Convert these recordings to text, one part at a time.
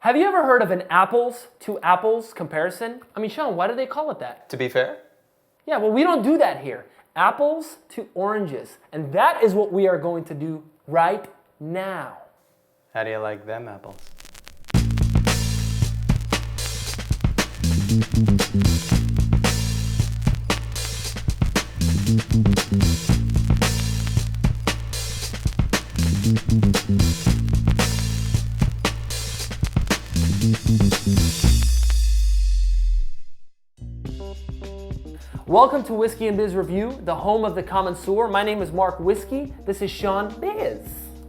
Have you ever heard of an apples to apples comparison? I mean, Sean, why do they call it that? To be fair? Yeah, well, we don't do that here. Apples to oranges. And that is what we are going to do right now. How do you like them apples? Welcome to Whiskey and Biz Review, the home of the connoisseur. My name is Mark Whiskey. This is Sean Biz.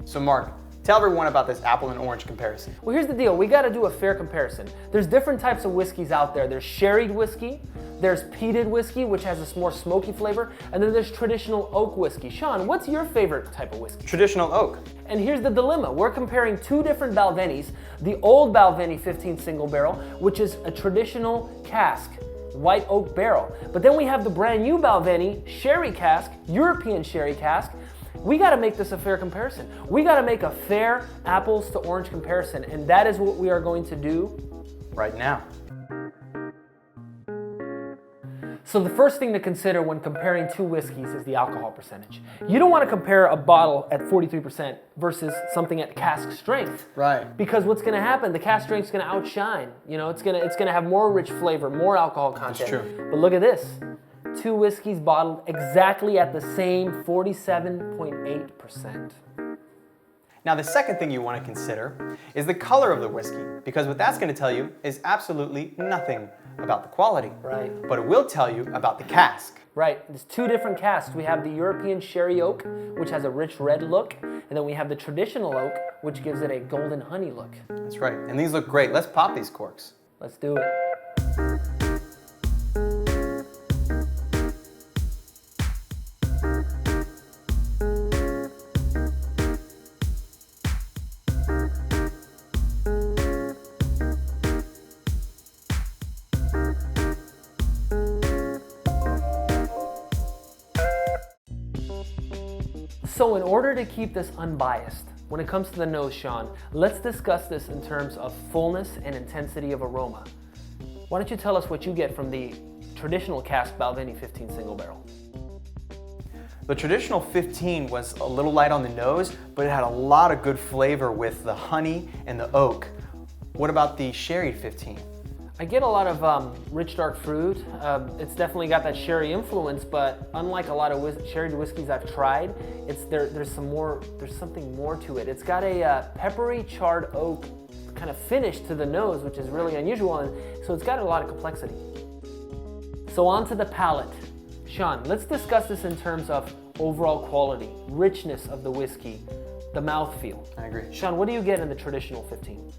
So Mark, tell everyone about this apple and orange comparison. Well, here's the deal. We got to do a fair comparison. There's different types of whiskeys out there. There's sherried whiskey, there's peated whiskey, which has a more smoky flavor, and then there's traditional oak whiskey. Sean, what's your favorite type of whiskey? Traditional oak. And here's the dilemma. We're comparing two different Balvenis. The old Balvenie15 single barrel, which is a traditional cask, white oak barrel. But then we have the brand new Balvenie sherry cask, European sherry cask. We got to make this a fair comparison. We got to make a fair apples to orange comparison, and that is what we are going to do Right now. So the first thing to consider when comparing two whiskeys is the alcohol percentage. You don't want to compare a bottle at 43% versus something at cask strength. Right. Because what's going to happen, the cask strength is going to outshine. You know, it's going to have more rich flavor, more alcohol content. That's true. But look at this. Two whiskeys bottled exactly at the same 47.8%. Now the second thing you want to consider is the color of the whiskey, because what that's going to tell you is absolutely nothing about the quality. Right. But it will tell you about the cask. Right, there's two different casks. We have the European sherry oak, which has a rich red look, and then we have the traditional oak, which gives it a golden honey look. That's right. And these look great. Let's pop these corks. Let's do it. So in order to keep this unbiased, when it comes to the nose, Sean, let's discuss this in terms of fullness and intensity of aroma. Why don't you tell us what you get from the traditional cask Balvenie15 single barrel? The traditional 15 was a little light on the nose, but it had a lot of good flavor with the honey and the oak. What about the sherried 15? I get a lot of rich dark fruit. It's definitely got that sherry influence, but unlike a lot of sherried whiskeys I've tried, there's something more to it. It's got a peppery charred oak kind of finish to the nose, which is really unusual, and so it's got a lot of complexity. So on to the palate. Sean, let's discuss this in terms of overall quality, richness of the whiskey, the mouthfeel. I agree. Sean, what do you get in the traditional 15?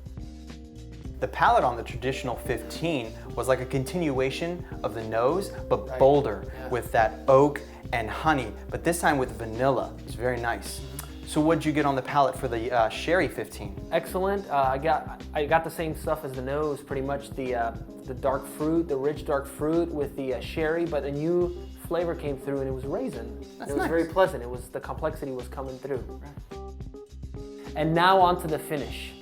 The palate on the traditional 15 was like a continuation of the nose, but bolder, with that oak and honey, but this time with vanilla. It's very nice. So what'd you get on the palate for the sherry 15? Excellent. I got the same stuff as the nose, pretty much the dark fruit, the rich dark fruit with the sherry, but a new flavor came through, and it was raisin. That's it was nice. very pleasant. The complexity was coming through. Right. And now on to the finish,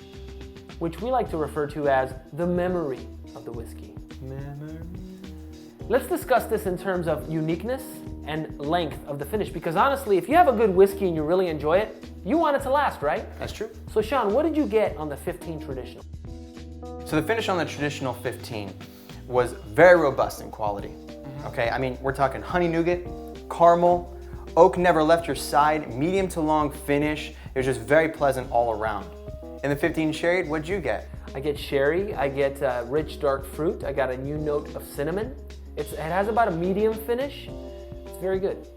which we like to refer to as the memory of the whiskey. Memory. Let's discuss this in terms of uniqueness and length of the finish, because honestly, if you have a good whiskey and you really enjoy it, you want it to last, right? That's true. So Sean, what did you get on the 15 traditional? So the finish on the traditional 15 was very robust in quality. Okay, I mean, we're talking honey nougat, caramel, oak never left your side, medium to long finish. It was just very pleasant all around. In the 15 sherry, what'd you get? I get sherry, I get rich dark fruit, I got a new note of cinnamon. It has about a medium finish. It's very good.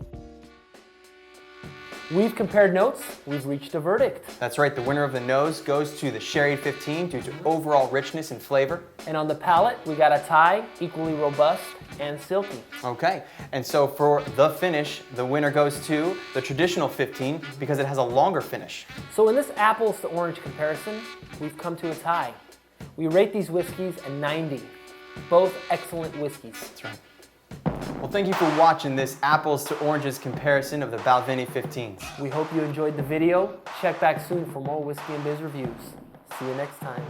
We've compared notes, we've reached a verdict. That's right, the winner of the nose goes to the sherry 15 due to overall richness and flavor. And on the palate, we got a tie, equally robust and silky. Okay, and so for the finish, the winner goes to the traditional 15 because it has a longer finish. So in this apples to orange comparison, we've come to a tie. We rate these whiskeys a 90. Both excellent whiskeys. That's right. Well, thank you for watching this apples to oranges comparison of the Balvenie15s. We hope you enjoyed the video. Check back soon for more Whiskey and Biz reviews. See you next time.